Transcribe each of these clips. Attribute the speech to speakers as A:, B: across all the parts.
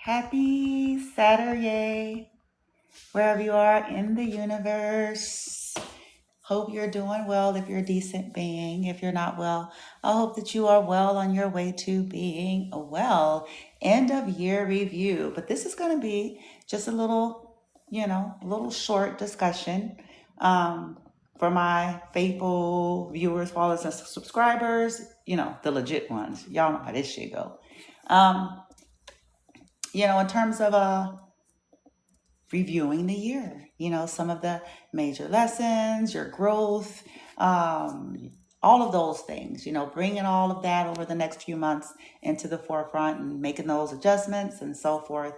A: Happy Saturday, wherever you are in the universe. Hope you're doing well if you're a decent being. If you're not well, I hope that you are well on your way to being well. End of year review. But this is going to be just a little, a little short discussion um, for my faithful viewers, followers, and subscribers, the legit ones. Y'all know how this shit go. Um, in terms of reviewing the year, some of the major lessons, your growth, all of those things, bringing all of that over the next few months into the forefront and making those adjustments and so forth.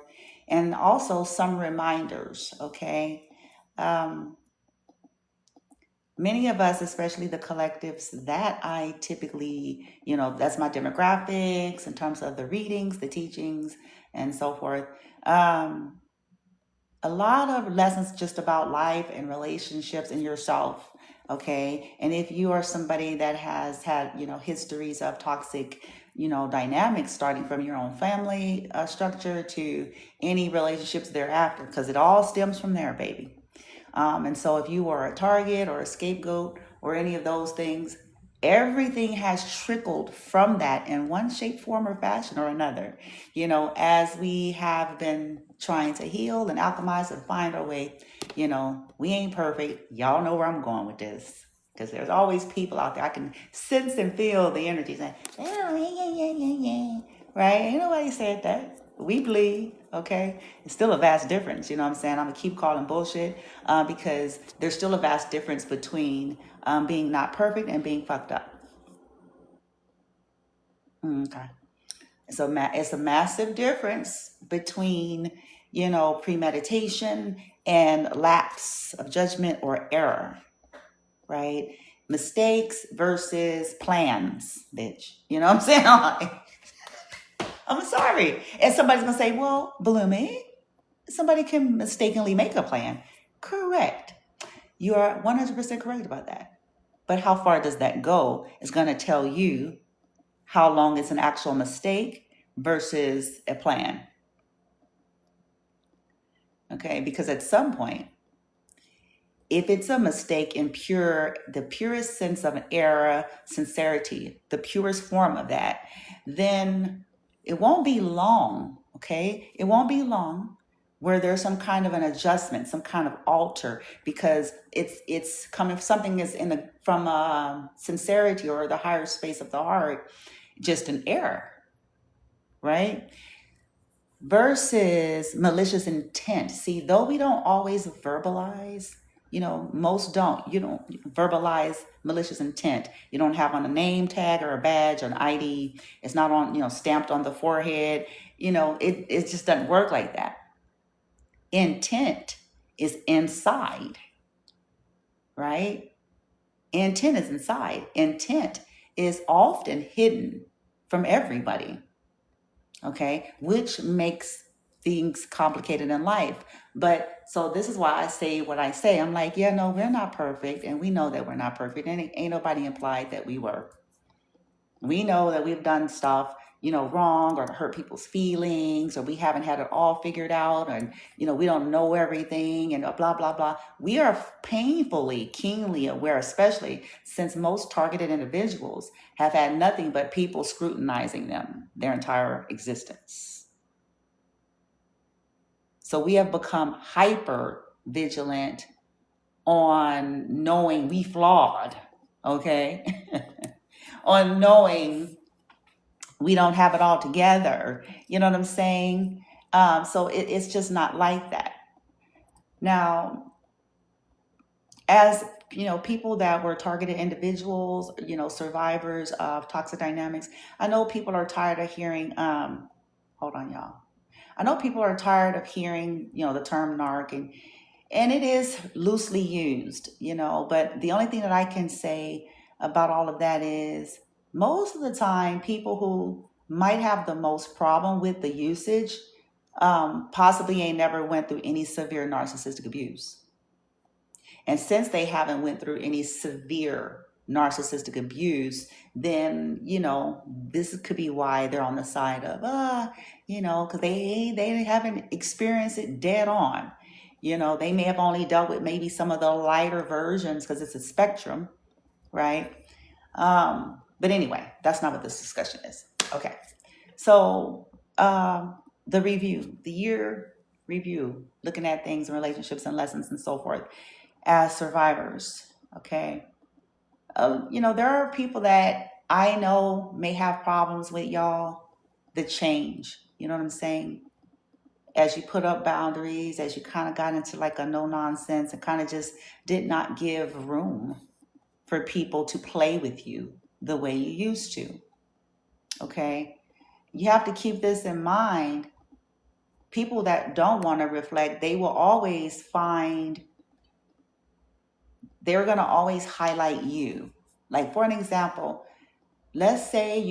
A: And also some reminders, okay? Um, Many of us, especially the collectives that I typically, that's my demographics in terms of the readings, the teachings, and so forth. Um, a lot of lessons just about life and relationships and yourself. Okay. And if you are somebody that has had, histories of toxic, dynamics starting from your own family structure to any relationships thereafter, because it all stems from there, baby. And so if you are a target or a scapegoat or any of those things, everything has trickled from that in one shape, form, or fashion or another, as we have been trying to heal and alchemize and find our way. We ain't perfect. Y'all know where I'm going with this. Because there's always people out there. I can sense and feel the energy saying, oh, yeah. Right? Ain't nobody said that. We bleed, okay? It's still a vast difference, you know what I'm saying? I'm going to keep calling bullshit because there's still a vast difference between being not perfect and being fucked up. Okay. So it's a massive difference between, premeditation and lapse of judgment or error, right? Mistakes versus plans, bitch. You know what I'm saying? I'm sorry. And somebody's going to say, well, Bloomy, somebody can mistakenly make a plan. Correct. You are 100% correct about that. But how far does that go is going to tell you how long it's an actual mistake versus a plan. Okay, because at some point, if it's a mistake in the purest sense of an error, sincerity, the purest form of that, then it won't be long, okay? It won't be long where there's some kind of an adjustment, some kind of alter, because it's coming, something is from sincerity or the higher space of the heart, just an error, right? Versus malicious intent. See, though we don't always verbalize, most don't. You don't verbalize malicious intent. You don't have on a name tag or a badge or an ID. It's not on, stamped on the forehead. It just doesn't work like that. Intent is inside, right? Intent is inside. Intent is often hidden from everybody. Okay, which makes things complicated in life. But so this is why I say what I say. I'm like, yeah, no, we're not perfect. And we know that we're not perfect. And ain't nobody implied that we were. We know that we've done stuff, wrong or hurt people's feelings, or we haven't had it all figured out, and, we don't know everything and blah, blah, blah. We are painfully, keenly aware, especially since most targeted individuals have had nothing but people scrutinizing them their entire existence. So we have become hyper vigilant on knowing we flawed, okay? On knowing we don't have it all together. You know what I'm saying? So it's just not like that. Now, as people that were targeted individuals, survivors of toxic dynamics, I know people are tired of hearing, hold on, y'all. I know people are tired of hearing, the term narc, and it is loosely used, but the only thing that I can say about all of that is most of the time, people who might have the most problem with the usage possibly ain't never went through any severe narcissistic abuse. And since they haven't went through any severe narcissistic abuse, then, this could be why they're on the side of, because they haven't experienced it dead on. They may have only dealt with maybe some of the lighter versions because it's a spectrum, right? But anyway, that's not what this discussion is. Okay. So, the review, the year review, looking at things and relationships and lessons and so forth as survivors. Okay. There are people that I know may have problems with y'all, the change. You know what I'm saying? As you put up boundaries, as you kind of got into like a no nonsense and kind of just did not give room for people to play with you the way you used to. Okay. You have to keep this in mind. People that don't want to reflect, they will always find, they're going to always highlight you. Like, for an example, let's say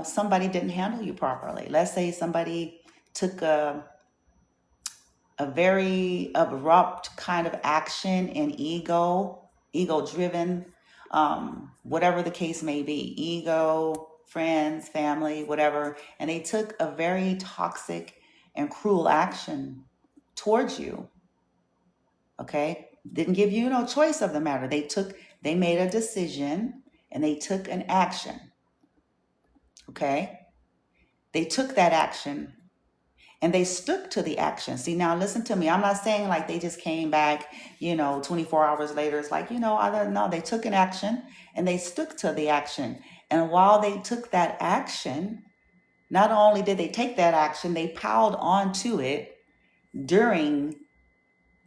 A: somebody didn't handle you properly. Let's say somebody took a very abrupt kind of action and ego driven, whatever the case may be, ego, friends, family, whatever. And they took a very toxic and cruel action towards you. Okay. Didn't give you no choice of the matter. They made a decision and they took an action. Okay. They took that action and they stuck to the action. See, now listen to me. I'm not saying like they just came back, 24 hours later. It's like, I don't know. They took an action and they stuck to the action. And while they took that action, not only did they take that action, they piled onto it during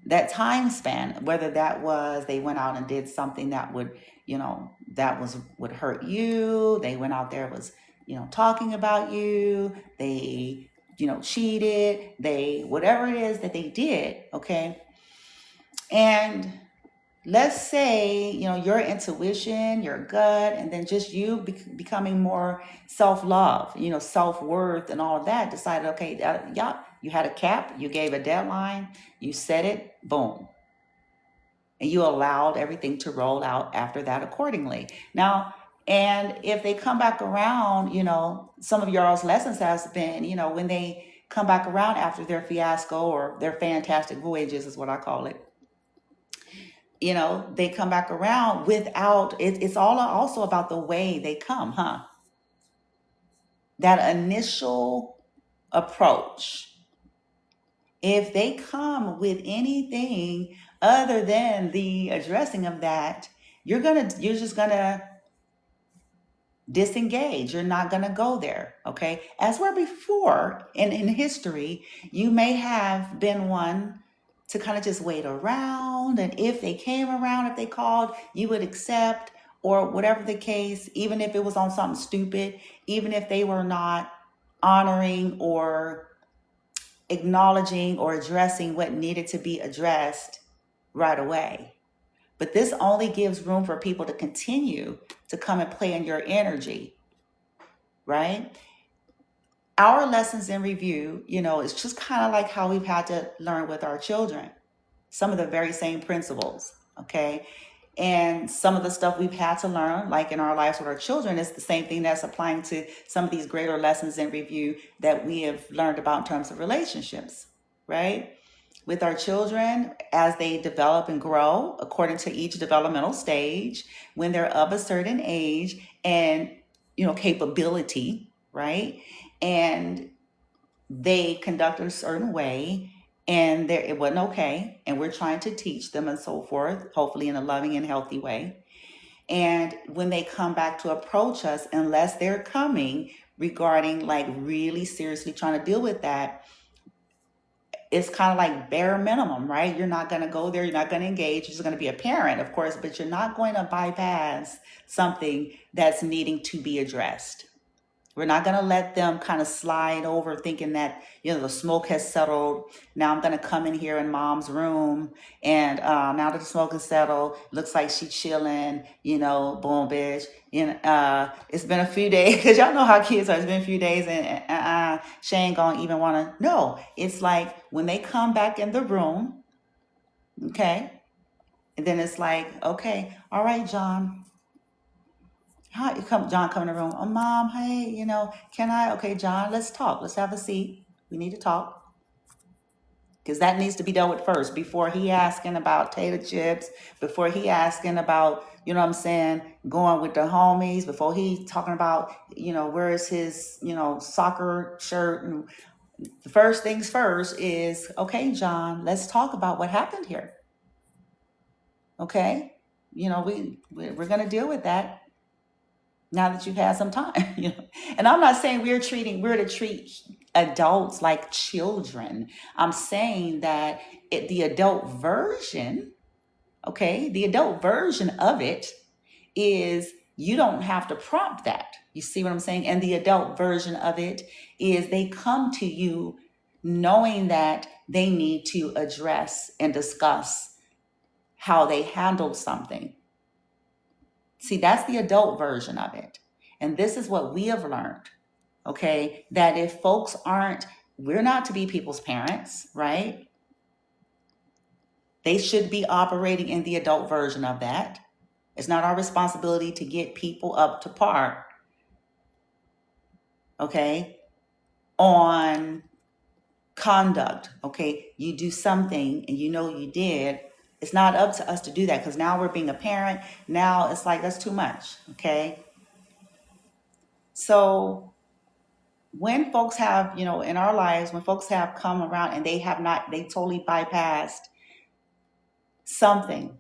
A: that time span, whether that was they went out and did something that would, would hurt you. They went out there, was, talking about you. They, cheated. They, whatever it is that they did. Okay. And let's say, your intuition, your gut, and then just you becoming more self-love, self-worth and all of that, decided, okay, yeah, you had a cap, you gave a deadline, you set it, boom. And you allowed everything to roll out after that accordingly. Now, and if they come back around, some of y'all's lessons has been, when they come back around after their fiasco or their fantastic voyages is what I call it. They come back around without it's all also about the way they come, huh? That initial approach. If they come with anything other than the addressing of that, you're just gonna disengage. You're not gonna go there. Okay. As where before in history, you may have been one to kind of just wait around. And if they came around, if they called, you would accept, or whatever the case, even if it was on something stupid, even if they were not honoring or acknowledging or addressing what needed to be addressed right away. But this only gives room for people to continue to come and play in your energy, right? Our lessons in review, it's just kind of like how we've had to learn with our children. Some of the very same principles, okay? And some of the stuff we've had to learn, like in our lives with our children, is the same thing that's applying to some of these greater lessons in review that we have learned about in terms of relationships, right? With our children, as they develop and grow according to each developmental stage, when they're of a certain age and, capability, right? And they conduct in a certain way and it wasn't okay. And we're trying to teach them and so forth, hopefully in a loving and healthy way. And when they come back to approach us, unless they're coming regarding like really seriously trying to deal with that, it's kind of like bare minimum, right? You're not going to go there. You're not going to engage. You're just going to be a parent, of course, but you're not going to bypass something that's needing to be addressed. We're not going to let them kind of slide over thinking that, the smoke has settled. Now I'm going to come in here in mom's room. And now that the smoke is settled, looks like she's chilling, boom, bitch. It's been a few days because y'all know how kids are. It's been a few days and she ain't going to even want to. No, it's like when they come back in the room, okay, and then it's like, okay, all right, John. John come in the room. Oh, mom, hey, can I? Okay, John, let's talk. Let's have a seat. We need to talk. Because that needs to be dealt with first before he asking about tater chips, before he asking about, you know what I'm saying, going with the homies, before he talking about, where is his, soccer shirt. And the first things first is, okay, John, let's talk about what happened here. Okay? We're going to deal with that now that you've had some time. And I'm not saying we're to treat adults like children. I'm saying that the adult version, okay, the adult version of it is you don't have to prompt that. You see what I'm saying? And the adult version of it is they come to you knowing that they need to address and discuss how they handled something. See, that's the adult version of it. And this is what we have learned, okay? That if folks we're not to be people's parents, right? They should be operating in the adult version of that. It's not our responsibility to get people up to par, okay, on conduct, okay? You do something and you did. It's not up to us to do that because now we're being a parent. Now it's like, that's too much, okay? So when folks have, in our lives, when folks have come around and they totally bypassed something,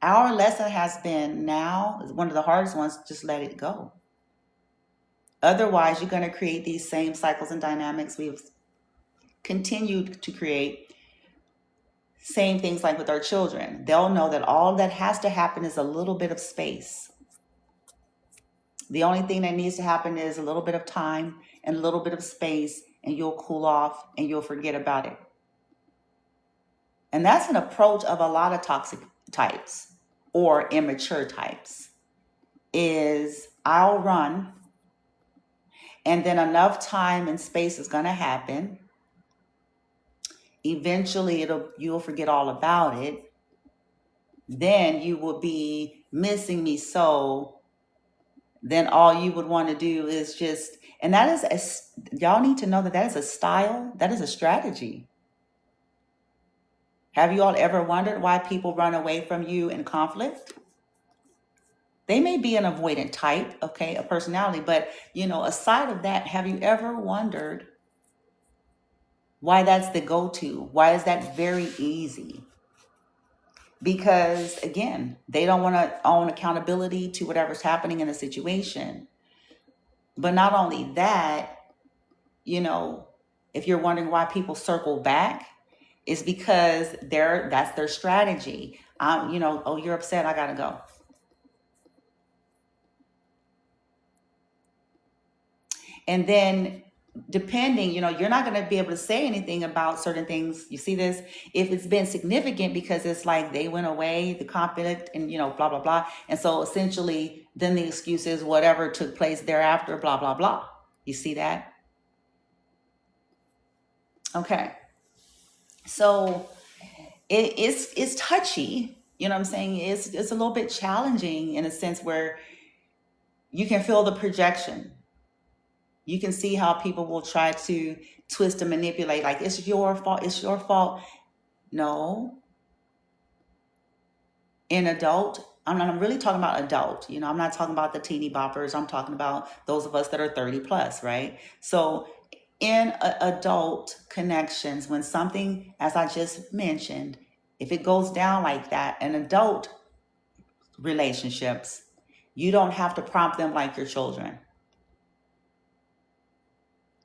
A: our lesson has been now, one of the hardest ones, just let it go. Otherwise, you're going to create these same cycles and dynamics we've continued to create. Same things like with our children. They'll know that all that has to happen is a little bit of space. The only thing that needs to happen is a little bit of time and a little bit of space, and you'll cool off and you'll forget about it. And that's an approach of a lot of toxic types or immature types, is I'll run and then enough time and space is going to happen. Eventually you'll forget all about it. Then you will be missing me so. Then all you would want to do is just, and that is, y'all need to know that is a style, that is a strategy. Have you all ever wondered why people run away from you in conflict? They may be an avoidant type, okay, a personality, but aside of that, have you ever wondered why that's the go-to? Why is that very easy? Because again, they don't want to own accountability to whatever's happening in the situation. But not only that, if you're wondering why people circle back, it's because that's their strategy. Oh, you're upset, I gotta go. And then depending, you're not going to be able to say anything about certain things. You see this? If it's been significant because it's like they went away, the conflict and, blah, blah, blah. And so essentially then the excuse is whatever took place thereafter, blah, blah, blah. You see that? Okay. So it's touchy. You know what I'm saying? It's a little bit challenging in a sense where you can feel the projection. You can see how people will try to twist and manipulate, like, it's your fault, it's your fault. No. In adult, I'm really talking about adult. I'm not talking about the teeny boppers. I'm talking about those of us that are 30 plus, right? So in adult connections, when something, as I just mentioned, if it goes down like that, in adult relationships, you don't have to prompt them like your children.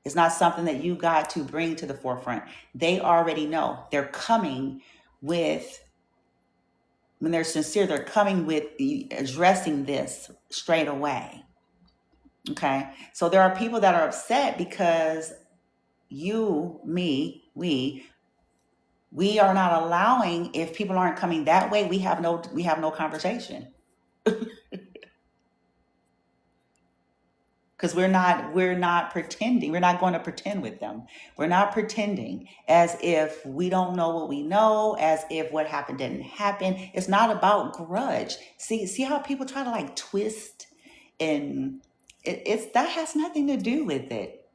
A: It's not something that you got to bring to the forefront. They already know. They're coming with, when they're sincere, they're coming with addressing this straight away. Okay? So there are people that are upset because you, me, we are not allowing, if people aren't coming that way, we have no conversation. Because we're not pretending. We're not going to pretend with them. We're not pretending as if we don't know what we know, as if what happened didn't happen. It's not about grudge. See how people try to like twist, and that has nothing to do with it.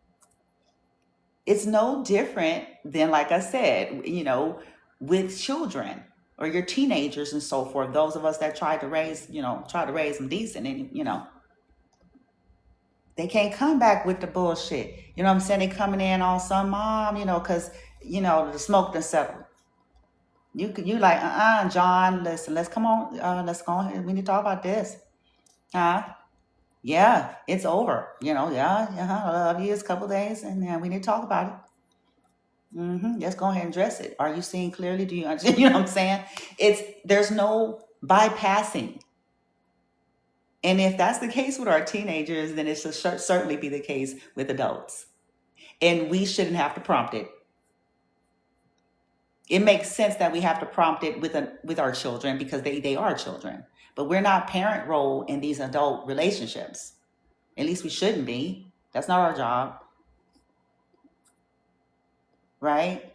A: it's no different than, like I said, with children or your teenagers and so forth. Those of us that try to raise them decent, and they can't come back with the bullshit. You know what I'm saying? They coming in on some mom, because the smoke done settled. You like, John, listen, let's come on, let's go ahead. We need to talk about this. Huh? Yeah, it's over. Yeah, I love you. It's a couple days, and then we need to talk about it. Let's go ahead and address it. Are you seeing clearly? Do you understand? You know what I'm saying? There's no bypassing. And if that's the case with our teenagers, then it should certainly be the case with adults. And we shouldn't have to prompt it. It makes sense that we have to prompt it with our children because they are children. But we're not parent role in these adult relationships. At least we shouldn't be. That's not our job. Right?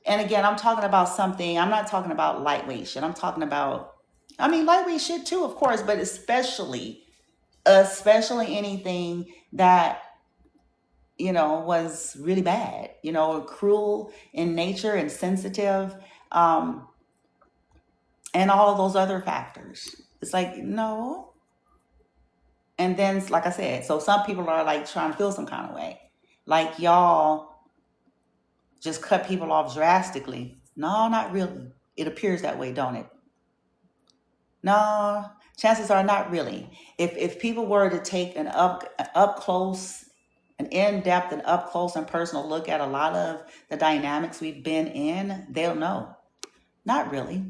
A: And again, I'm talking about something, I'm not talking about lightweight shit. I'm talking about, lightweight shit too, of course, but especially anything that, was really bad, cruel in nature and sensitive, and all of those other factors. It's like, no. And then, like I said, so some people are like trying to feel some kind of way. Like y'all just cut people off drastically. No, not really. It appears that way, don't it? No, chances are not really. If people were to take an up close, an in-depth and up close and personal look at a lot of the dynamics we've been in, they'll know. Not really.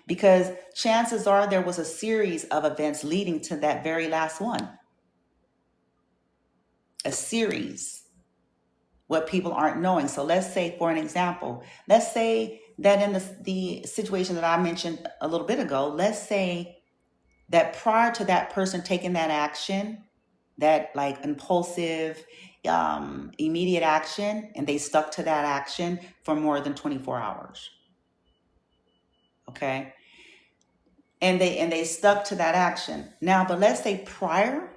A: Because chances are there was a series of events leading to that very last one. A series. What people aren't knowing. So let's say, for an example, let's say that in the situation that I mentioned a little bit ago, let's say that prior to that person taking that action, that like impulsive, immediate action, and they stuck to that action for more than 24 hours. Okay. And they stuck to that action. Now, but let's say prior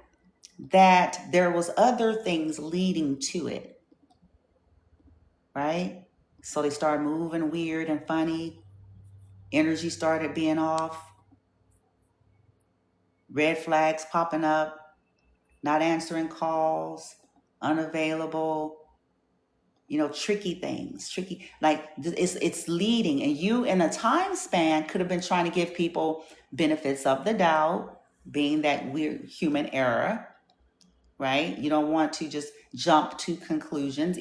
A: that there was other things leading to it. Right? So they started moving weird and funny. Energy started being off. Red flags popping up. Not answering calls. Unavailable. Tricky things. Tricky. Like it's leading. And you in a time span could have been trying to give people benefits of the doubt, being that we're human error. Right? You don't want to just jump to conclusions,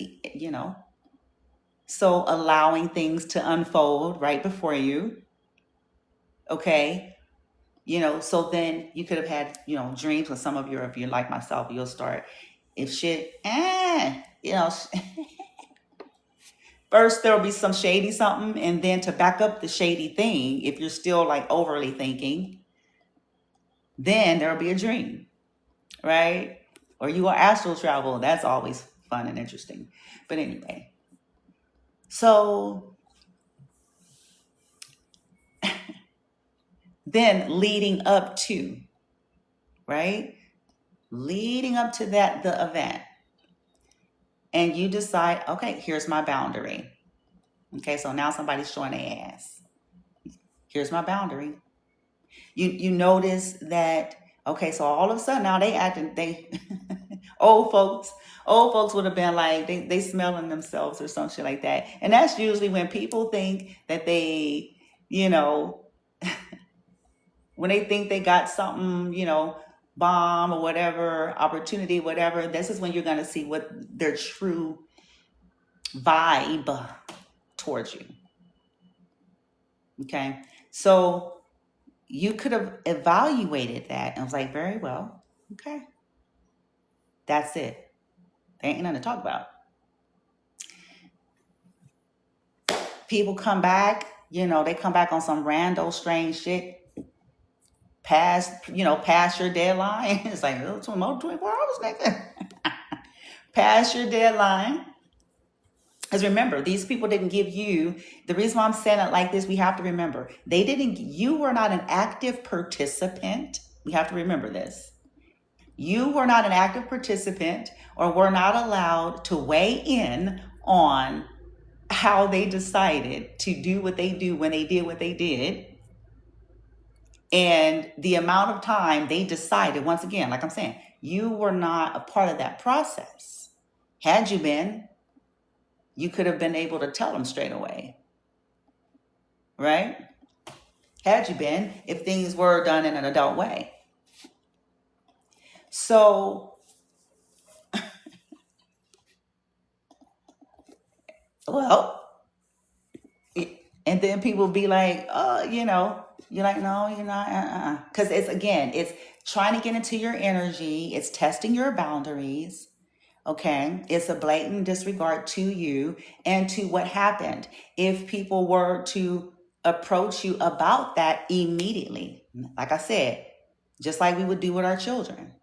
A: So allowing things to unfold right before you. Okay. So then you could have had, dreams with some of you, or if you're like myself, you'll start, if shit, first there'll be some shady something. And then to back up the shady thing, if you're still like overly thinking, then there'll be a dream. Right? Or you will astral travel. That's always fun and interesting. But anyway. So then leading up to, right? Leading up to the event. And you decide, okay, here's my boundary. Okay, so now somebody's showing their ass. Here's my boundary. You notice that, okay, so all of a sudden now they old folks would have been like, they smelling themselves or some shit like that. And that's usually when people think that they, when they think they got something, bomb or whatever, opportunity, whatever, this is when you're going to see what their true vibe towards you. Okay. So you could have evaluated that and was like, very well. Okay. That's it. There ain't nothing to talk about. People come back, they come back on some rando strange shit. Past your deadline. It's like, oh, 24 hours, nigga. Past your deadline. Because remember, these people didn't give you, the reason why I'm saying it like this, we have to remember, you were not an active participant. We have to remember this. You were not an active participant or were not allowed to weigh in on how they decided to do what they do when they did what they did, and the amount of time they decided. Once again, like I'm saying, you were not a part of that process. Had you been, you could have been able to tell them straight away, right? Had you been, if things were done in an adult way. So, well, and then people be like, oh, you're like, no, you're not. Because it's trying to get into your energy. It's testing your boundaries. Okay. It's a blatant disregard to you and to what happened. If people were to approach you about that immediately, like I said, just like we would do with our children.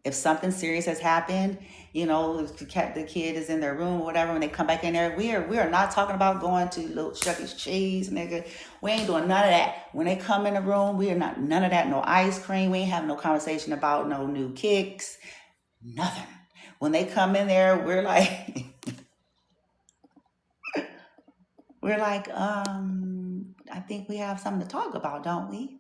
A: If something serious has happened, if the kid is in their room or whatever, when they come back in there, we are not talking about going to little Chuck E. Cheese, nigga. We ain't doing none of that. When they come in the room, we are not, none of that, no ice cream. We ain't having no conversation about no new kicks, nothing. When they come in there, we're like, I think we have something to talk about, don't we?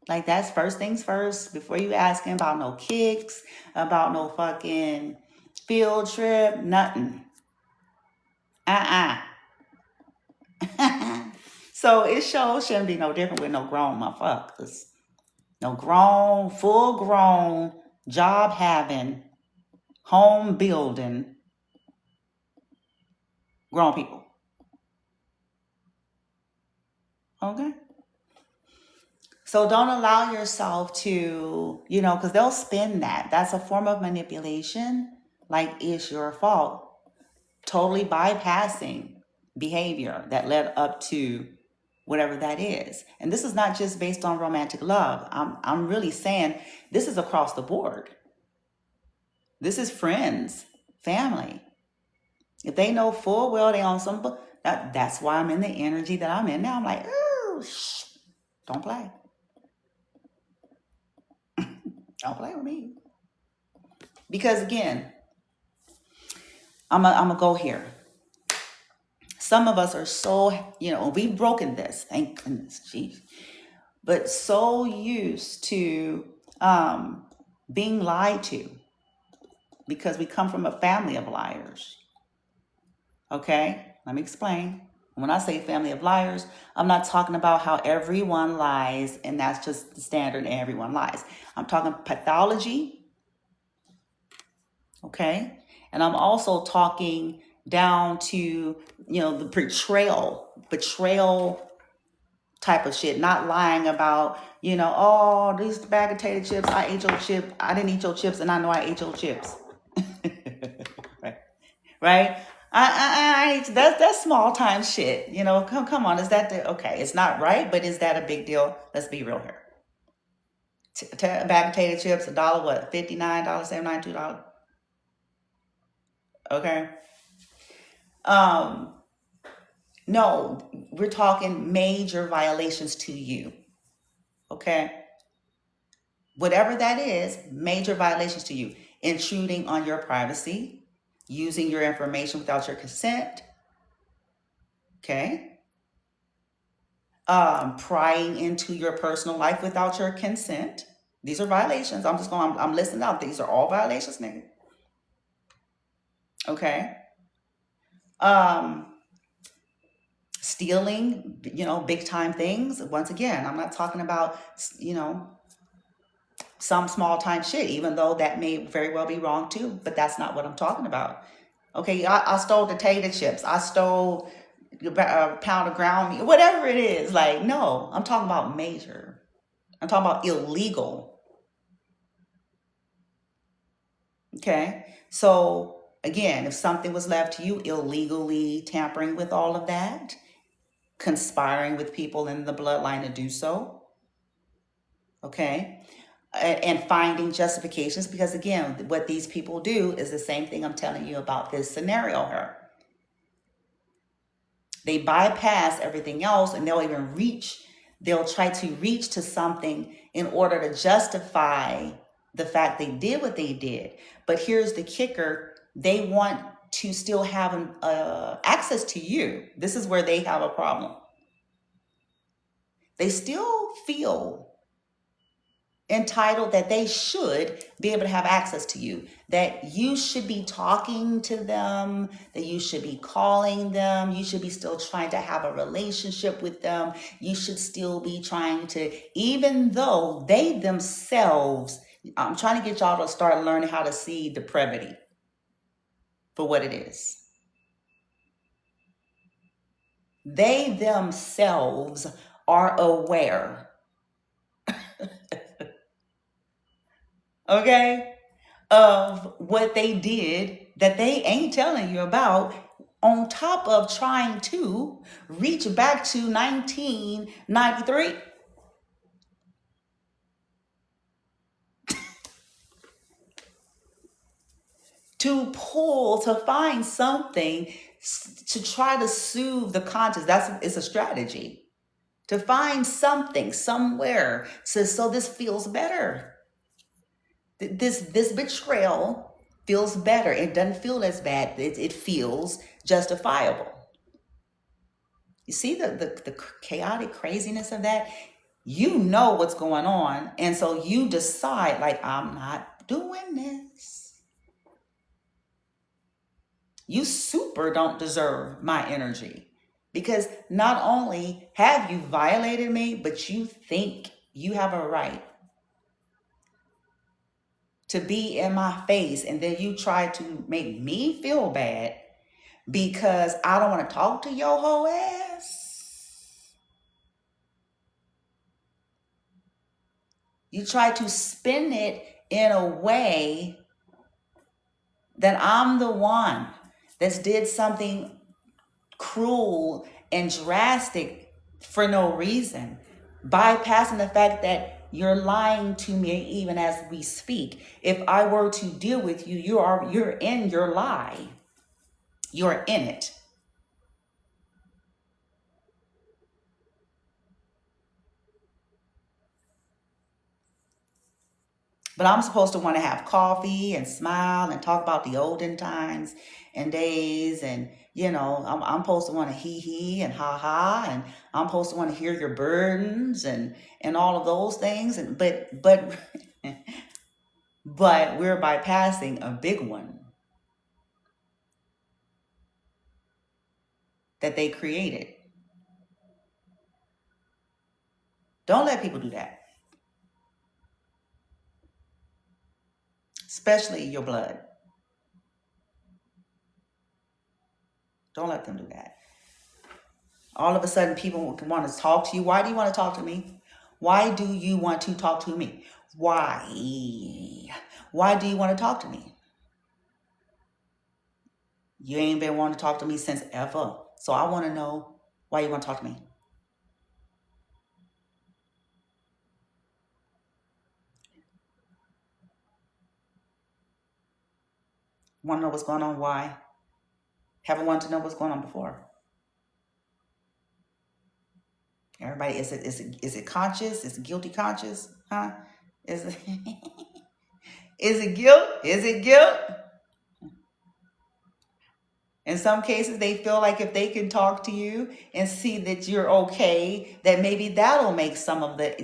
A: Like, that's first things first, before you asking about no kicks, about no fucking field trip, nothing. So it shouldn't be no different with no grown motherfuckers. No grown, full grown, job having, home building, grown people. Okay? So don't allow yourself to, because they'll spin that. That's a form of manipulation, like it's your fault. Totally bypassing behavior that led up to whatever that is. And this is not just based on romantic love. I'm really saying this is across the board. This is friends, family. If they know full well they on some, that's why I'm in the energy that I'm in now. I'm like, ooh, don't play. Don't play with me. Because again, I'm going to go here. Some of us are so, we've broken this, thank goodness, jeez. But so used to being lied to, because we come from a family of liars. Okay, let me explain. When I say family of liars, I'm not talking about how everyone lies and that's just the standard and everyone lies. I'm talking pathology. Okay, and I'm also talking down to, the betrayal type of shit, not lying about, oh, these bag of potato chips, I ate your chip, I didn't eat your chips, and I know I ate your chips. Right? That's small time shit. Come on, is that okay? It's not right, but is that a big deal? Let's be real here. A bag of potato chips, $1, what? $59, $79, $2. Okay. No, we're talking major violations to you. Okay. Whatever that is, major violations to you. Intruding on your privacy, using your information without your consent. Okay. Prying into your personal life without your consent. These are violations. I'm listing out. These are all violations, nigga. Okay. Stealing, big time things. Once again, I'm not talking about, some small time shit, even though that may very well be wrong too, but that's not what I'm talking about. Okay, I stole potato chips. I stole a pound of ground meat, whatever it is. Like, no, I'm talking about major. I'm talking about illegal. Okay, so again, if something was left to you illegally, tampering with all of that, conspiring with people in the bloodline to do so, okay, and finding justifications, because again, what these people do is the same thing I'm telling you about this scenario here. They bypass everything else and they'll even reach They'll try to reach to something in order to justify the fact they did what they did. But here's the kicker: they want to still have access to you. This is where they have a problem. They still feel entitled that they should be able to have access to you, that you should be talking to them, that you should be calling them, you should be still trying to have a relationship with them, you should still be trying to, even though they themselves, I'm trying to get y'all to start learning how to see depravity for what it is. They themselves are aware, okay, of what they did that they ain't telling you about, on top of trying to reach back to 1993 to find something to try to soothe the conscience. It's a strategy to find something somewhere so this feels better. This betrayal feels better. It doesn't feel as bad. It feels justifiable. You see the chaotic craziness of that? You know what's going on. And so you decide, like, I'm not doing this. You super don't deserve my energy. Because not only have you violated me, but you think you have a right to be in my face, and then you try to make me feel bad because I don't want to talk to your whole ass. You try to spin it in a way that I'm the one that's did something cruel and drastic for no reason, bypassing the fact that you're lying to me even as we speak. If I were to deal with you, you're in your lie. You're in it. But I'm supposed to want to have coffee and smile and talk about the olden times and days. And, I'm supposed to want to hee and ha, and I'm supposed to want to hear your burdens and all of those things. But but we're bypassing a big one that they created. Don't let people do that, especially your blood. Don't let them do that. All of a sudden, people want to talk to you. Why do you want to talk to me? Why do you want to talk to me? Why? Why do you want to talk to me? You ain't been wanting to talk to me since ever. So I want to know why you want to talk to me. Want to know what's going on? Why? Haven't wanted to know what's going on before. Everybody, is it conscious? Is it guilty conscious? Huh? Is it is it guilt? Is it guilt? In some cases, they feel like if they can talk to you and see that you're okay, that maybe that'll make some of the,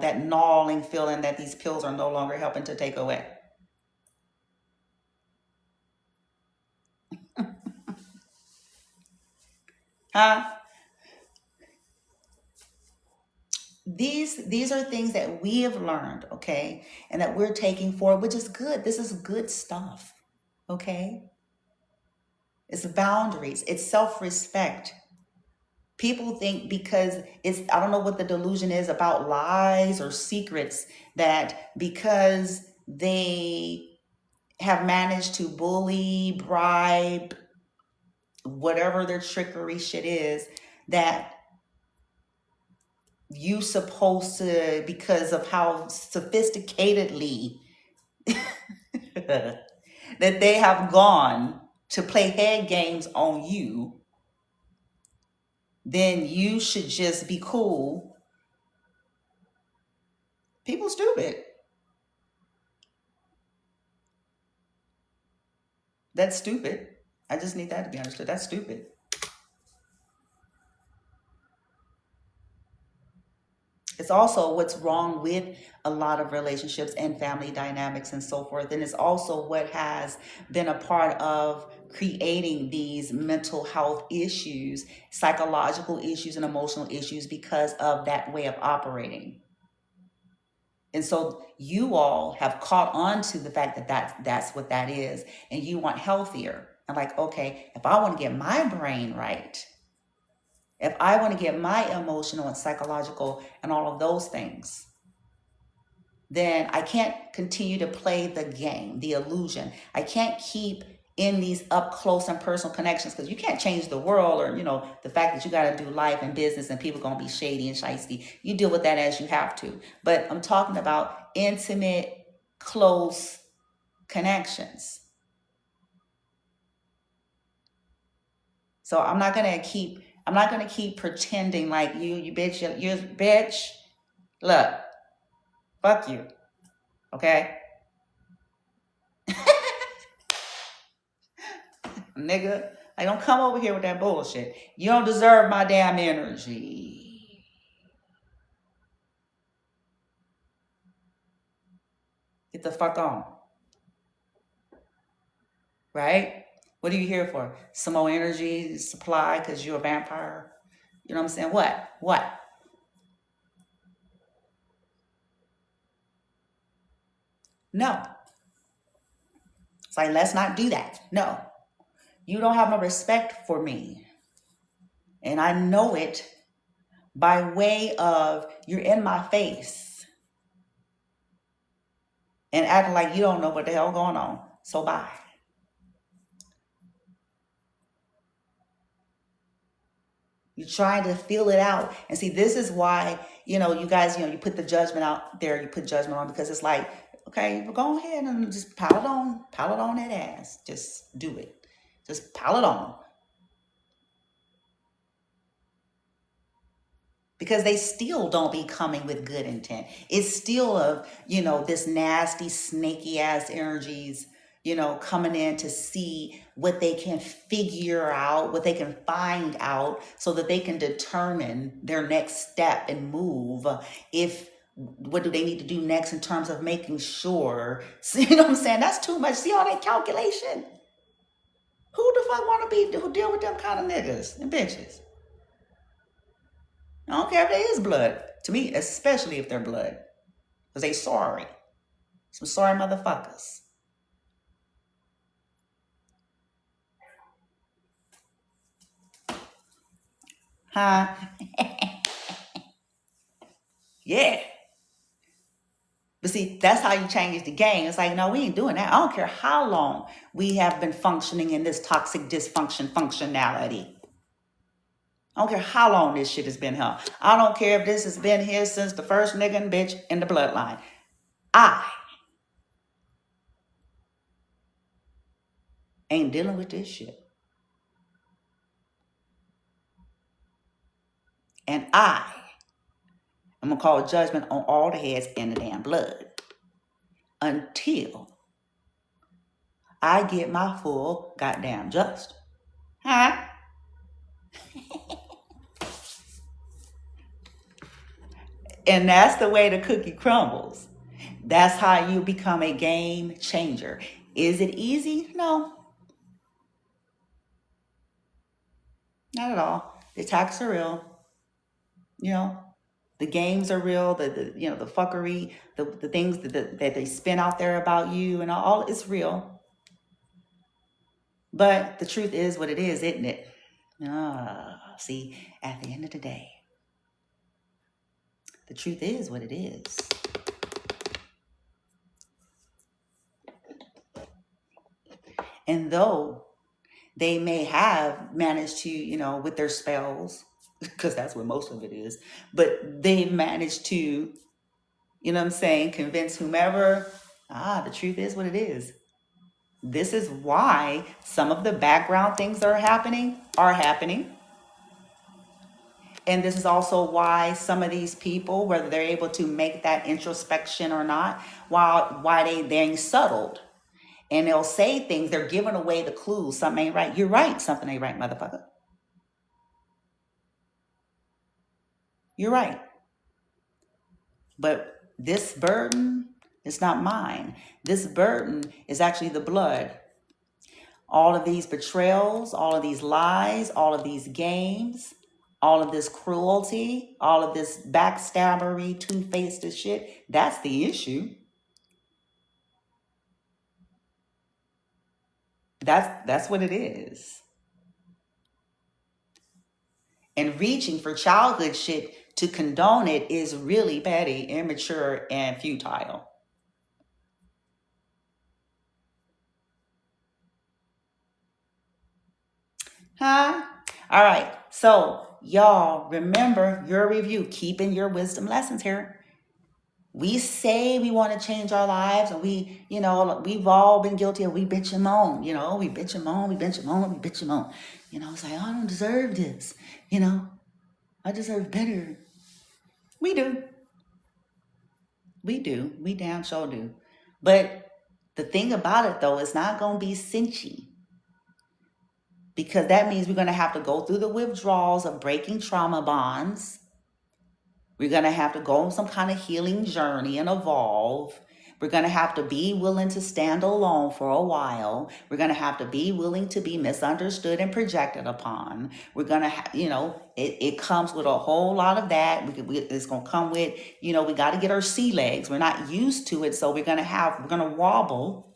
A: that gnawing feeling that these pills are no longer helping to take away. Huh? These are things that we have learned, okay, and that we're taking forward, which is good. This is good stuff, okay? It's boundaries. It's self-respect. People think because I don't know what the delusion is about lies or secrets, that because they have managed to bully, bribe, whatever their trickery shit is, that you supposed to, because of how sophisticatedly that they have gone to play head games on you, then you should just be cool People stupid. That's stupid. I just need that to be understood. That's stupid. It's also what's wrong with a lot of relationships and family dynamics and so forth. And it's also what has been a part of creating these mental health issues, psychological issues, and emotional issues because of that way of operating. And so you all have caught on to the fact that that's what that is, and you want healthier. And like, okay, if I want to get my brain right, if I want to get my emotional and psychological and all of those things, then I can't continue to play the game, the illusion. I can't keep in these up close and personal connections because you can't change the world or, the fact that you got to do life and business and people going to be shady and shisty. You deal with that as you have to. But I'm talking about intimate, close connections. So I'm not going to keep pretending like you bitch, you bitch. Look, fuck you. Okay? Nigga. Like, don't come over here with that bullshit. You don't deserve my damn energy. Get the fuck on. Right? What are you here for? Some more energy supply because you're a vampire? You know what I'm saying? What? No. It's like, let's not do that. No. You don't have no respect for me. And I know it by way of you're in my face and acting like you don't know what the hell going on. So bye. You're trying to feel it out. And see, this is why, you guys, you put the judgment out there, you put judgment on because it's like, okay, well, go ahead and just pile it on that ass. Just do it. Just pile it on. Because they still don't be coming with good intent. It's still of, this nasty, snaky ass energies, coming in to see what they can figure out, what they can find out so that they can determine their next step and move. If what do they need to do next in terms of making sure, so, you know what I'm saying? That's too much. See all that calculation? Who the fuck want to be, who deal with them kind of niggas and bitches? I don't care if there is blood. To me, especially if they're blood. Because they sorry. Some sorry motherfuckers. Huh? Yeah. But see, that's how you change the game. It's like, no, we ain't doing that. I don't care how long we have been functioning in this toxic dysfunction functionality. I don't care how long this shit has been here. I don't care if this has been here since the first nigga and bitch in the bloodline. I ain't dealing with this shit. And I'm going to call judgment on all the heads in the damn blood until I get my full goddamn just. Huh? And that's the way the cookie crumbles. That's how you become a game changer. Is it easy? No, not at all. The attacks are real. The games are real. The fuckery, the things that they spin out there about you and all, it's real. But the truth is what it is, isn't it? See, at the end of the day, the truth is what it is. And though they may have managed to, with their spells, because that's what most of it is, but they've managed to, you know what I'm saying, convince whomever, the truth is what it is. This is why some of the background things that are happening. And this is also why some of these people, whether they're able to make that introspection or not, why they're being settled. And they'll say things, they're giving away the clues. Something ain't right. You're right. Something ain't right, motherfucker. You're right. But this burden is not mine. This burden is actually the blood. All of these betrayals, all of these lies, all of these games, all of this cruelty, all of this backstabbery, two-faced shit, that's the issue. That's what it is. And reaching for childhood shit to condone it is really petty, immature, and futile. Huh? All right. So, y'all, remember your review, keeping your wisdom lessons here. We say we want to change our lives, and we've all been guilty of we bitch and moan. We bitch and moan, we bitch and moan, we bitch and moan. It's like, oh, I don't deserve this. I deserve better. We do. We do. We damn sure do. But the thing about it, though, is not going to be cinchy, because that means we're going to have to go through the withdrawals of breaking trauma bonds. We're going to have to go on some kind of healing journey and evolve. We're going to have to be willing to stand alone for a while. We're going to have to be willing to be misunderstood and projected upon. We're going to, it comes with a whole lot of that. It's going to come with, we got to get our sea legs. We're not used to it. So we're going to wobble.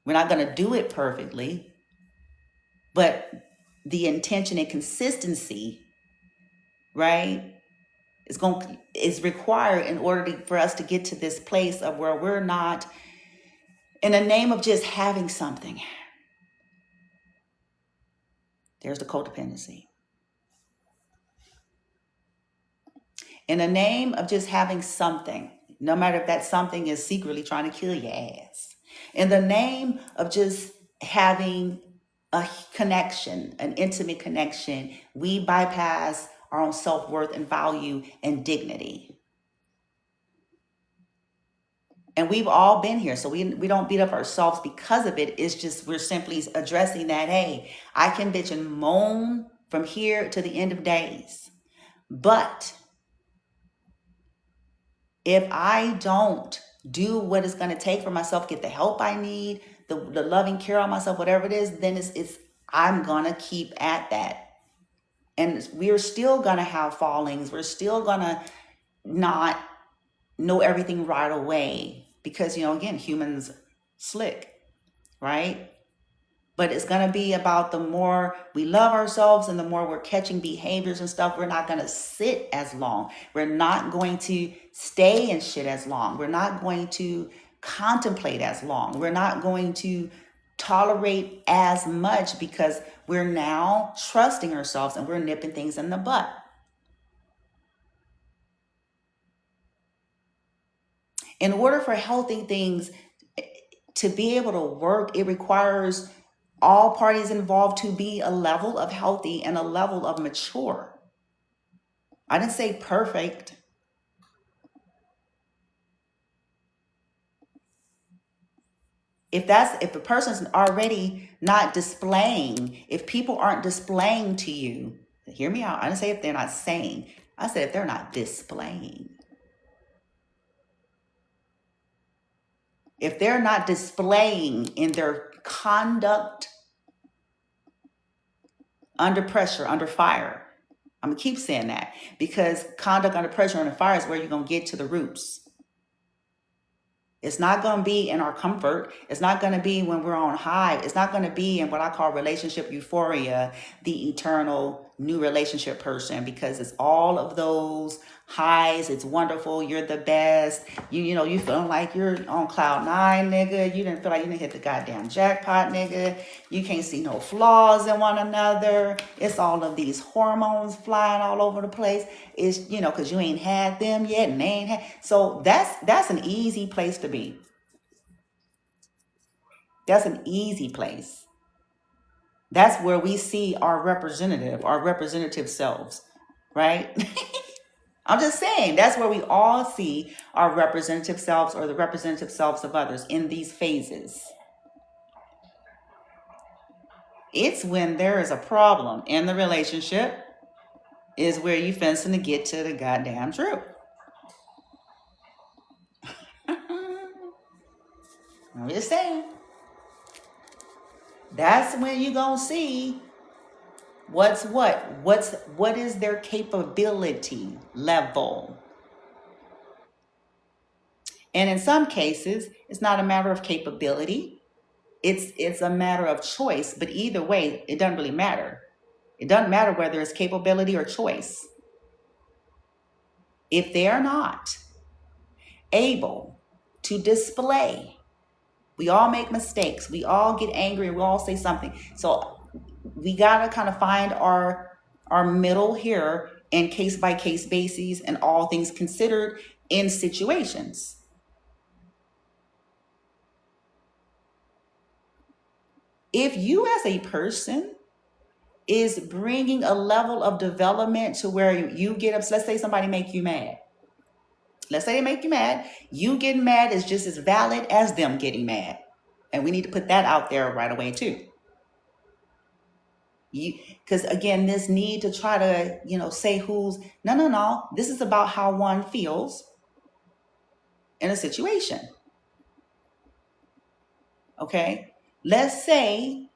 A: We're not going to do it perfectly. But the intention and consistency, right, is required in order for us to get to this place of where we're not in the name of just having something. There's the codependency. In the name of just having something, no matter if that something is secretly trying to kill your ass. In the name of just having a connection, an intimate connection, we bypass our own self-worth and value and dignity. And we've all been here. So we don't beat up ourselves because of it. It's just we're simply addressing that, hey, I can bitch and moan from here to the end of days. But if I don't do what it's going to take for myself, get the help I need, the loving care on myself, whatever it is, then I'm going to keep at that. And we're still going to have fallings. We're still going to not know everything right away because, again, humans slick, right? But it's going to be about the more we love ourselves and the more we're catching behaviors and stuff, we're not going to sit as long. We're not going to stay in shit as long. We're not going to contemplate as long. We're not going to tolerate as much because we're now trusting ourselves and we're nipping things in the butt. In order for healthy things to be able to work, it requires all parties involved to be a level of healthy and a level of mature. I didn't say perfect. If the person's already not displaying, if people aren't displaying to you, hear me out. I didn't say if they're not saying. I said if they're not displaying. If they're not displaying in their conduct under pressure, under fire. I'm going to keep saying that because conduct under pressure, under fire is where you're going to get to the roots. It's not going to be in our comfort. It's not going to be when we're on high. It's not going to be in what I call relationship euphoria, the eternal new relationship person, because it's all of those highs. It's wonderful. You're the best. You feeling like you're on cloud nine, nigga. You didn't feel like you didn't hit the goddamn jackpot, nigga. You can't see no flaws in one another. It's all of these hormones flying all over the place. It's, because you ain't had them yet and they ain't had. So that's an easy place to be. That's an easy place. That's where we see our representative selves. right? I'm just saying that's where we all see our representative selves or the representative selves of others in these phases. It's when there is a problem in the relationship is where you fencing to get to the goddamn truth. I'm just saying. That's when you gonna see what is their capability level. And in some cases, it's not a matter of capability. It's a matter of choice, but either way, it doesn't really matter. It doesn't matter whether it's capability or choice. If they are not able to display, we all make mistakes. We all get angry. We all say something. So we got to kind of find our middle here in case by case basis and all things considered in situations. If you as a person is bringing a level of development to where you get upset, let's say somebody make you mad. Let's say they make you mad. You getting mad is just as valid as them getting mad. And we need to put that out there right away too. Because again, this need to try to, say who's, no. This is about how one feels in a situation. Okay. Let's say,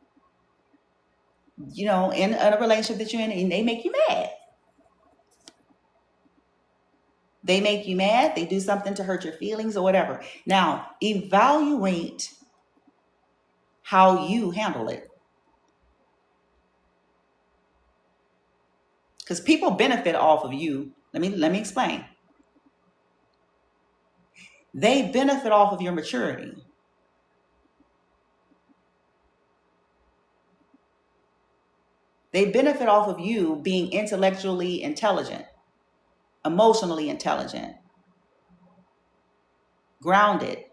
A: in a relationship that you're in and they make you mad. They make you mad. They do something to hurt your feelings or whatever. Now, evaluate how you handle it. Because people benefit off of you. Let me explain. They benefit off of your maturity. They benefit off of you being intellectually intelligent, emotionally intelligent, grounded.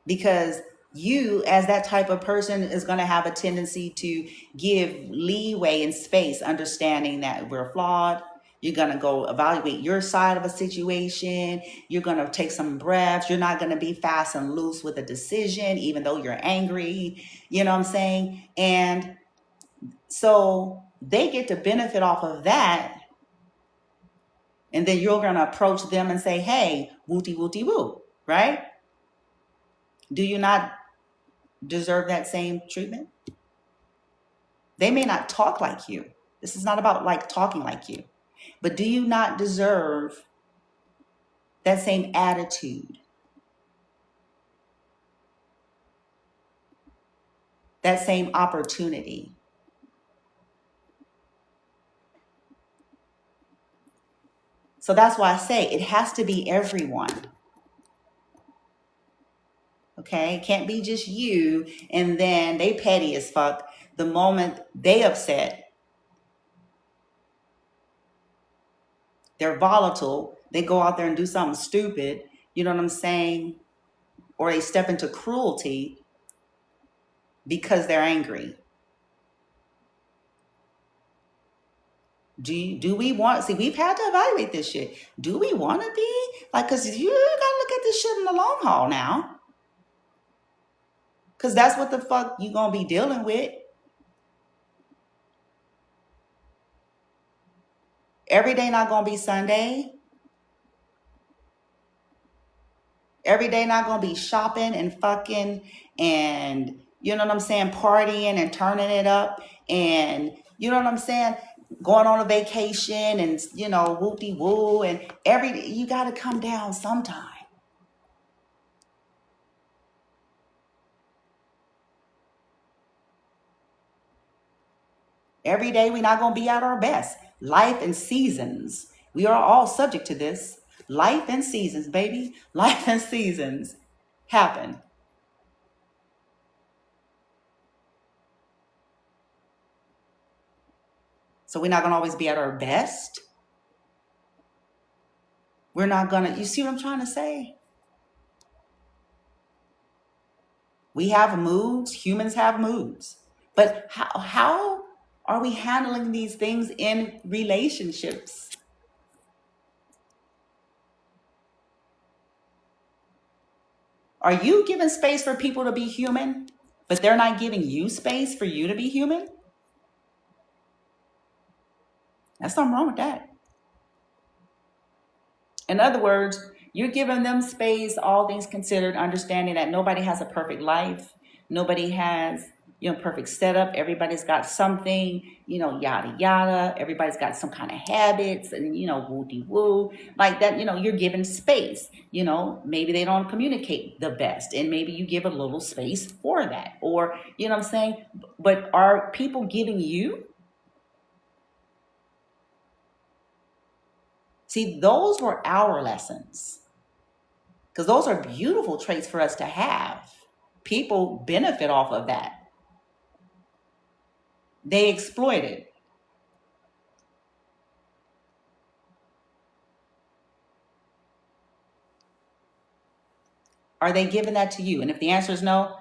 A: Because you, as that type of person, is going to have a tendency to give leeway and space, understanding that we're flawed. You're going to go evaluate your side of a situation. You're going to take some breaths. You're not going to be fast and loose with a decision, even though you're angry. You know what I'm saying? And so they get to benefit off of that. And then you're going to approach them and say, hey, wooty wooty woo, right? Do you not deserve that same treatment? They may not talk like you. This is not about like talking like you. But do you not deserve that same attitude? That same opportunity? So that's why I say it has to be everyone. Okay? It can't be just you and then they petty as fuck the moment they upset. They're volatile. They go out there and do something stupid. You know what I'm saying? Or they step into cruelty because they're angry. Do we want, see, we've had to evaluate this shit. Do we want to be like, because you gotta look at this shit in the long haul now. Because that's what the fuck you gonna be dealing with. Every day not gonna be Sunday. Every day not gonna be shopping and fucking and, you know what I'm saying, partying and turning it up and, you know what I'm saying, going on a vacation and, whoopty-woo and you got to come down sometime. Every day we're not going to be at our best. Life and seasons. We are all subject to this. Life and seasons, baby. Life and seasons happen. So we're not going to always be at our best. We're not going to, you see what I'm trying to say? We have moods. Humans have moods. But how Are we handling these things in relationships? Are you giving space for people to be human, but they're not giving you space for you to be human? That's something wrong with that. In other words, you're giving them space, all things considered, understanding that nobody has a perfect life. Nobody has, perfect setup. Everybody's got something, yada, yada. Everybody's got some kind of habits and, woo woo. Like that, you're giving space. Maybe they don't communicate the best. And maybe you give a little space for that. Or, you know what I'm saying? But are people giving you? See, those were our lessons because those are beautiful traits for us to have. People benefit off of that. They exploit it. Are they giving that to you? And if the answer is no,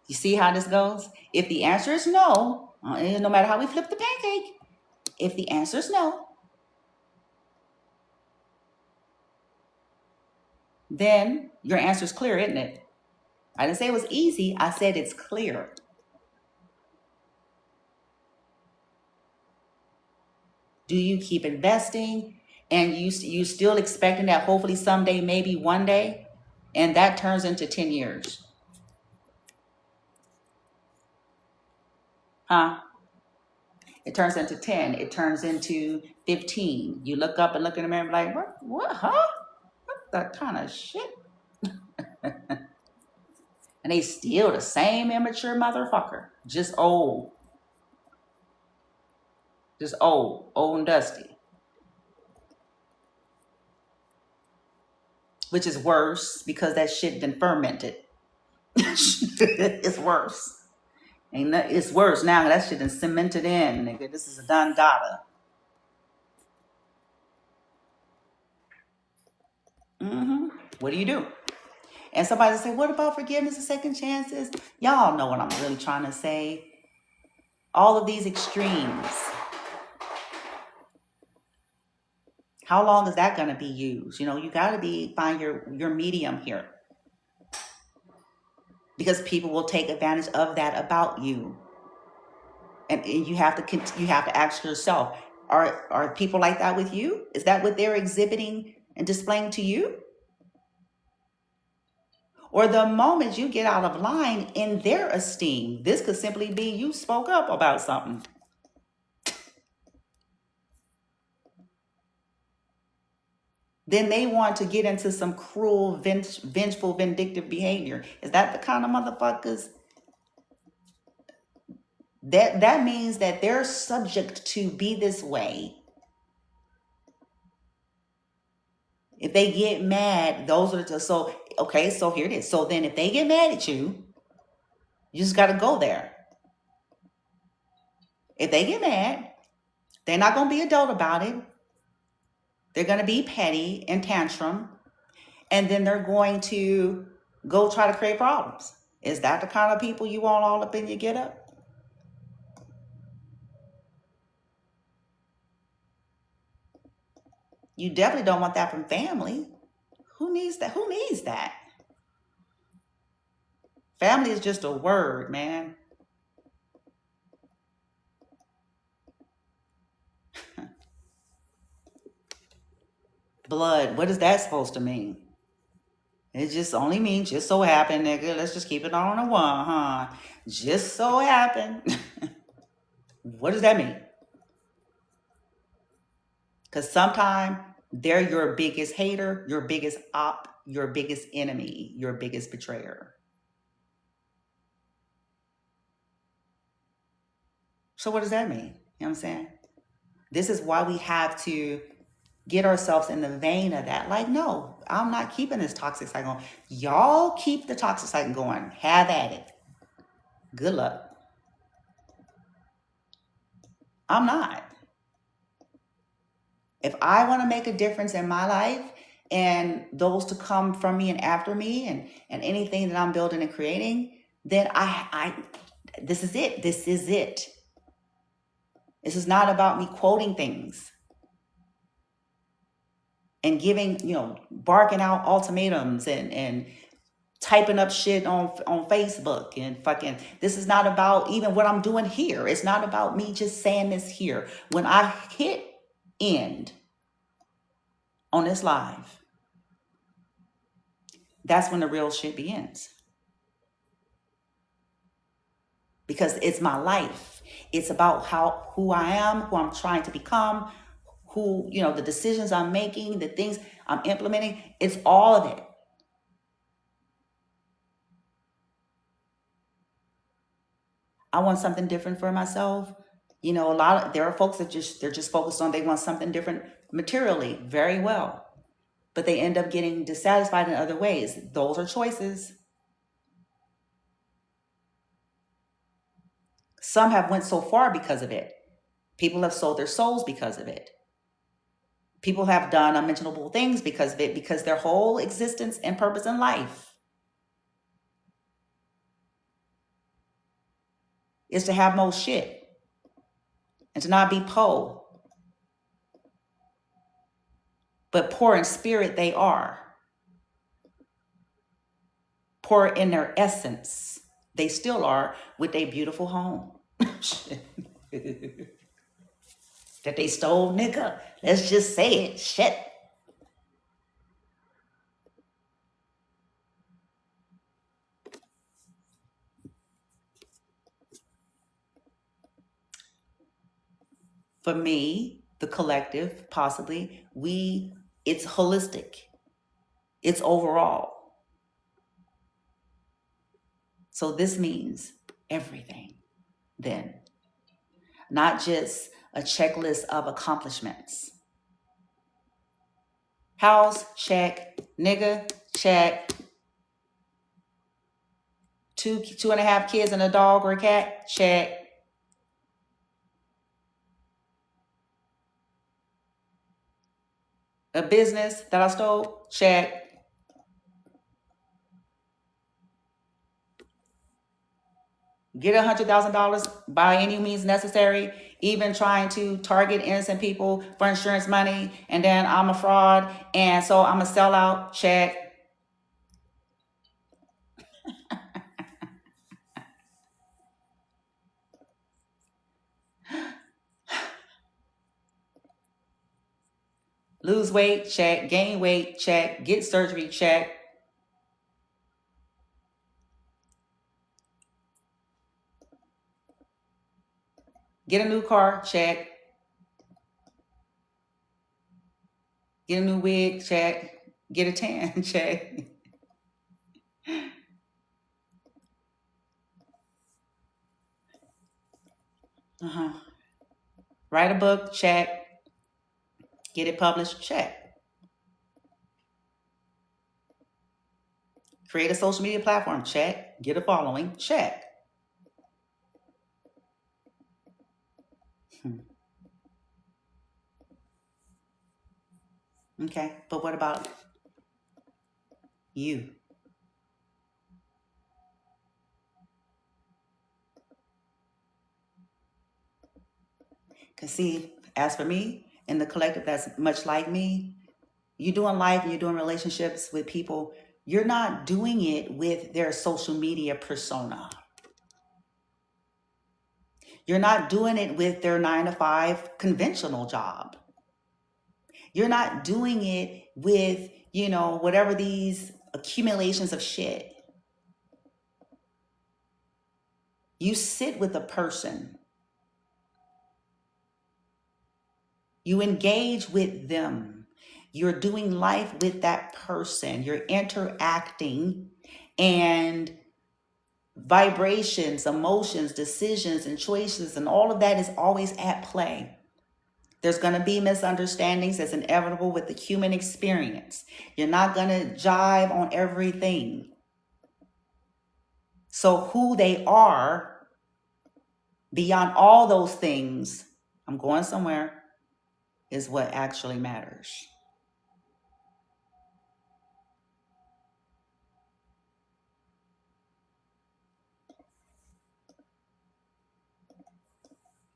A: you see how this goes? If the answer is no, no matter how we flip the pancake, if the answer is no, then your answer is clear, isn't it? I didn't say it was easy. I said it's clear. Do you keep investing and you still expecting that hopefully someday, maybe one day, and that turns into 10 years? Huh? It turns into 10. It turns into 15. You look up and look in the mirror and be like, what, huh? What the kind of shit? And they still the same immature motherfucker. Just old. Just old. Old and dusty. Which is worse because that shit been fermented. It's worse. It's worse now. That shit been cemented in, nigga. This is a done data. What do? And somebody say, what about forgiveness and second chances? Y'all know what I'm really trying to say. All of these extremes. How long is that going to be used? You got to find your medium here. Because people will take advantage of that about you. And you have to ask yourself, are people like that with you? Is that what they're exhibiting and displaying to you? Or the moment you get out of line in their esteem, this could simply be you spoke up about something. Then they want to get into some cruel, vengeful, vindictive behavior. Is that the kind of motherfuckers? That means that they're subject to be this way. If they get mad, those are so here it is. So then if they get mad at you, you just got to go there. If they get mad, they're not going to be adult about it. They're going to be petty and tantrum. And then they're going to go try to create problems. Is that the kind of people you want all up in your get up? You definitely don't want that from family. Who needs that? Who needs that? Family is just a word, man. Blood, what is that supposed to mean? It just only means just so happen, nigga. Let's just keep it on a one, huh? Just so happen. What does that mean? Because sometimes they're your biggest hater, your biggest op, your biggest enemy, your biggest betrayer. So what does that mean? You know what I'm saying? This is why we have to get ourselves in the vein of that. Like, no, I'm not keeping this toxic cycle going. Y'all keep the toxic cycle going. Have at it. Good luck. I'm not. If I want to make a difference in my life and those to come from me and after me and anything that I'm building and creating, then I this is it. This is it. This is not about me quoting things and giving, barking out ultimatums and typing up shit on Facebook and fucking. This is not about even what I'm doing here. It's not about me just saying this here. When I hit end on this live, that's when the real shit begins. Because it's my life. It's about who I am, who I'm trying to become, the decisions I'm making, the things I'm implementing. It's all of it. I want something different for myself. There are folks that they're just focused on, they want something different materially, very well, but they end up getting dissatisfied in other ways. Those are choices. Some have went so far because of it. People have sold their souls because of it. People have done unmentionable things because of it, because their whole existence and purpose in life is to have most shit and to not be poor, but poor in spirit they are. Poor in their essence. They still are, with a beautiful home. That they stole, nigga. Let's just say it. Shit. For me, the collective, possibly, it's holistic. It's overall. So this means everything then. Not just a checklist of accomplishments. House, check. Nigga, check. Two and a half kids and a dog or a cat, check. A business that I stole, check. Get $100,000 by any means necessary, even trying to target innocent people for insurance money, and then I'm a fraud, and so I'm a sellout, check. Lose weight, check. Gain weight, check. Get surgery, check. Get a new car, check. Get a new wig, check. Get a tan, check. Write a book, check. Get it published, check. Create a social media platform, check. Get a following, check. Okay, but what about you? Because see, as for me, in the collective that's much like me, you're doing life and you're doing relationships with people, you're not doing it with their social media persona. You're not doing it with their 9 to 5 conventional job. You're not doing it with, whatever these accumulations of shit. You sit with a person. You engage with them. You're doing life with that person. You're interacting, and vibrations, emotions, decisions, and choices, and all of that is always at play. There's going to be misunderstandings. That's inevitable with the human experience. You're not going to jive on everything. So who they are beyond all those things, I'm going somewhere, is what actually matters.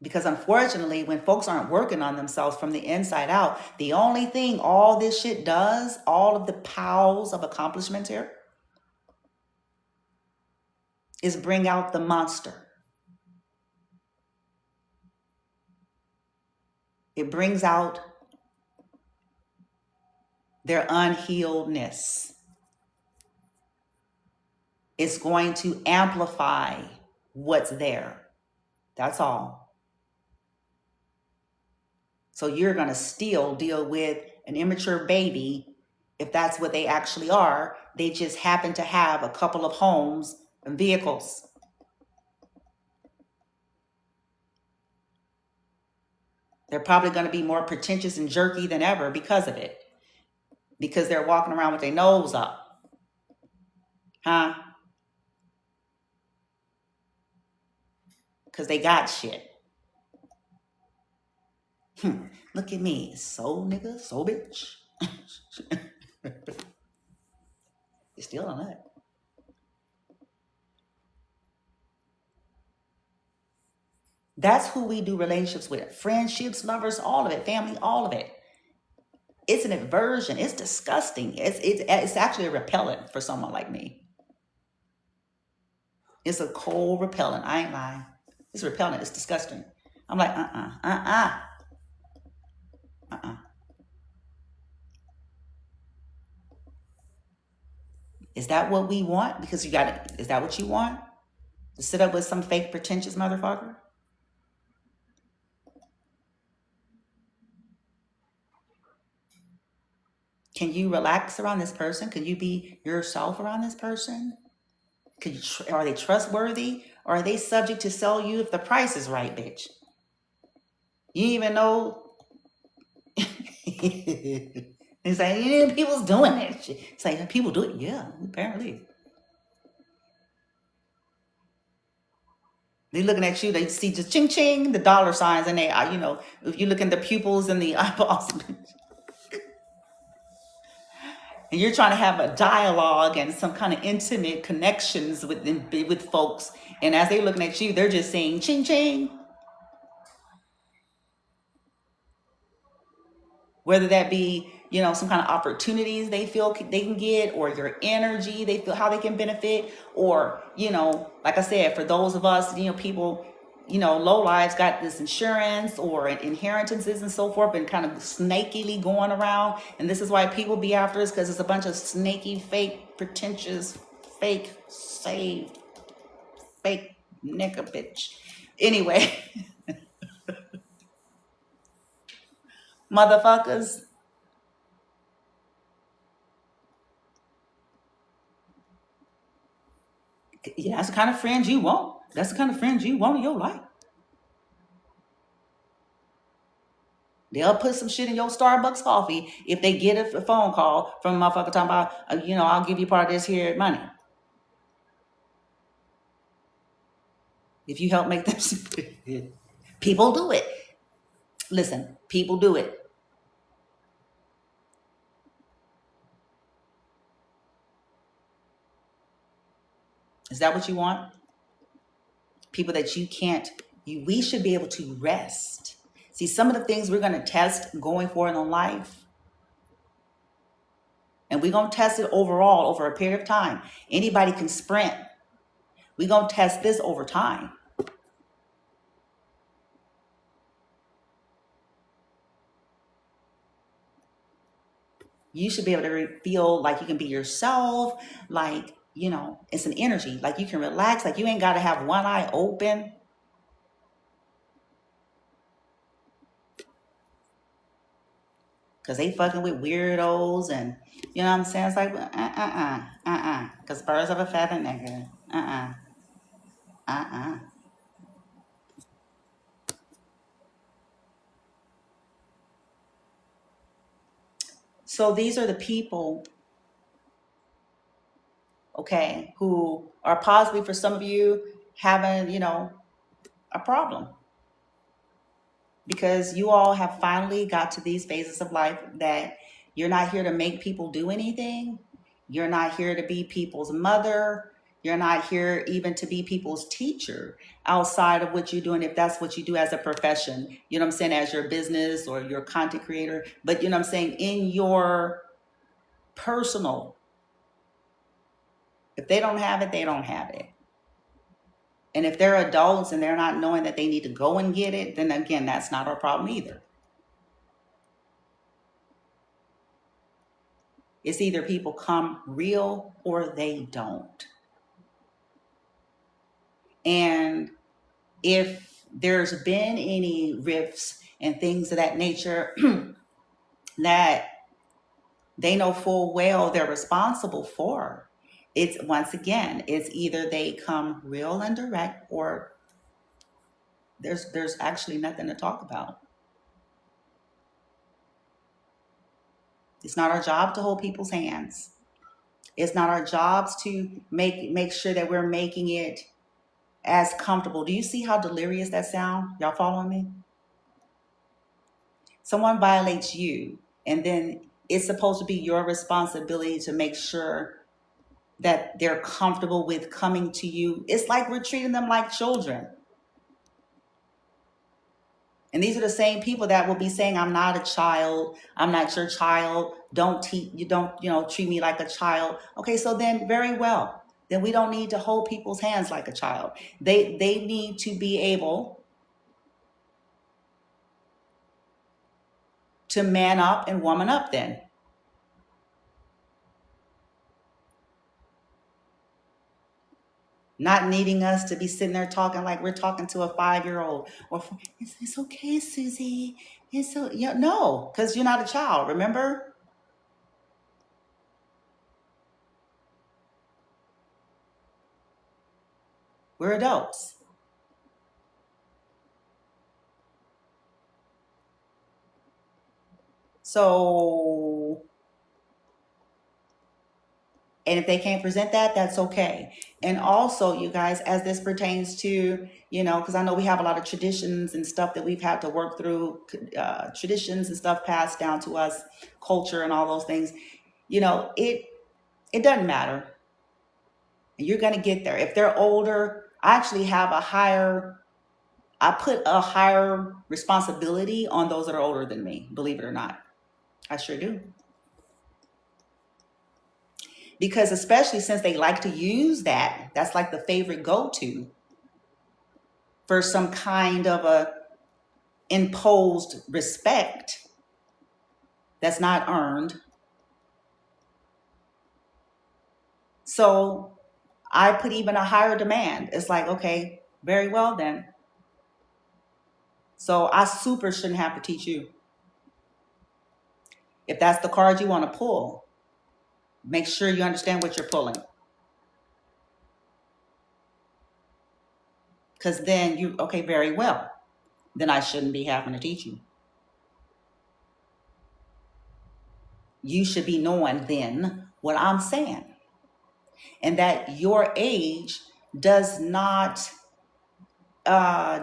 A: Because unfortunately, when folks aren't working on themselves from the inside out, the only thing all this shit does, all of the piles of accomplishments here, is bring out the monster. It brings out their unhealedness. It's going to amplify what's there. That's all. So you're going to still deal with an immature baby if that's what they actually are. They just happen to have a couple of homes and vehicles. They're probably going to be more pretentious and jerky than ever because of it. Because they're walking around with their nose up. Huh? Because they got shit. Look at me. So nigga, so bitch. You're still on that. That's who we do relationships with. Friendships, lovers, all of it. Family, all of it. It's an aversion. It's disgusting. It's actually a repellent for someone like me. It's a cold repellent. I ain't lying. It's repellent. It's disgusting. I'm like, Is that what we want? Because is that what you want? To sit up with some fake pretentious motherfucker? Can you relax around this person? Can you be yourself around this person? Are they trustworthy? Or are they subject to sell you if the price is right, bitch? You even know. It's like, yeah, people's doing that shit. It's like, people do it. Yeah, apparently. They're looking at you. They see just ching ching, the dollar signs, and they, if you look in the pupils and the eyeballs, and you're trying to have a dialogue and some kind of intimate connections with folks, and as they're looking at you, they're just saying ching ching. Whether that be, some kind of opportunities they feel they can get, or your energy, they feel how they can benefit, or, like I said, for those of us, people, low lives got this insurance or inheritances and so forth, and kind of snakily going around. And this is why people be after us, because it's a bunch of snaky, fake, pretentious, fake, saved, fake nigga bitch. Anyway, motherfuckers. Yeah, that's the kind of friends you want. That's the kind of friends you want in your life. They'll put some shit in your Starbucks coffee if they get a phone call from a motherfucker talking about, I'll give you part of this here money. If you help make them. People do it. Listen, people do it. Is that what you want? People that you can't, we should be able to rest. See, some of the things we're going to test going forward in life, and we're going to test it overall over a period of time. Anybody can sprint. We're going to test this over time. You should be able to feel like you can be yourself, like, it's an energy, like you can relax, like you ain't got to have one eye open. Because they fucking with weirdos, and, you know what I'm saying? It's like, because birds of a feather, nigga. So these are the people, okay, who are possibly, for some of you, having, a problem. Because you all have finally got to these phases of life that you're not here to make people do anything. You're not here to be people's mother. You're not here even to be people's teacher. outside of what you're doing, if that's what you do as a profession, you know what I'm saying, as your business or your content creator. But you know what I'm saying, in your personal, if they don't have it, they don't have it. And if they're adults and they're not knowing that they need to go and get it, then again, that's not our problem either. It's either people come real or they don't. And if there's been any rifts and things of that nature that they know full well they're responsible for, it's once again, it's either they come real and direct or there's actually nothing to talk about. It's not our job to hold people's hands. It's not our jobs to make sure that we're making it as comfortable. Do you see how delirious that sound? Y'all following me? Someone violates you, and then it's supposed to be your responsibility to make sure that they're comfortable with coming to you. It's like we're treating them like children. And these are the same people that will be saying, I'm not a child. I'm not your child. Don't treat me like a child. Okay, so then very well. Then we don't need to hold people's hands like a child. They need to be able to man up and woman up then. Not needing us to be sitting there talking like we're talking to a 5-year-old. Or it's okay, Susie. It's so no, because you're not a child, remember? We're adults. So, and if they can't present that, that's okay. And also, you guys, as this pertains to, because I know we have a lot of traditions and stuff that we've had to work through, traditions and stuff passed down to us, culture and all those things, it doesn't matter. You're going to get there. If they're older, I actually have I put a higher responsibility on those that are older than me, believe it or not. I sure do. Because especially since they like to use that's like the favorite go-to for some kind of a imposed respect that's not earned. So I put even a higher demand. It's like, okay, very well then. So I super shouldn't have to teach you. If that's the card you want to pull, make sure you understand what you're pulling. Because then okay, very well. Then I shouldn't be having to teach you. You should be knowing then what I'm saying. And that your age does not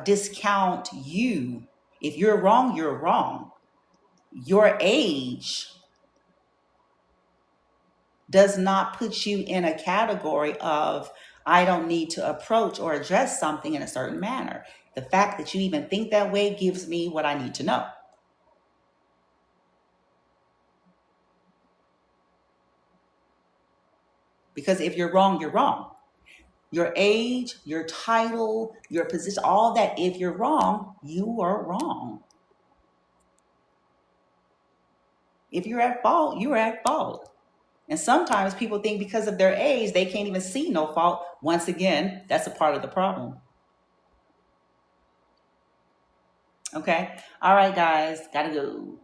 A: discount you. If you're wrong, you're wrong. Your age does not put you in a category of, I don't need to approach or address something in a certain manner. The fact that you even think that way gives me what I need to know. Because if you're wrong, you're wrong. Your age, your title, your position, all that, if you're wrong, you are wrong. If you're at fault, you're at fault. And sometimes people think because of their age, they can't even see no fault. Once again, that's a part of the problem. Okay. All right, guys. Gotta go.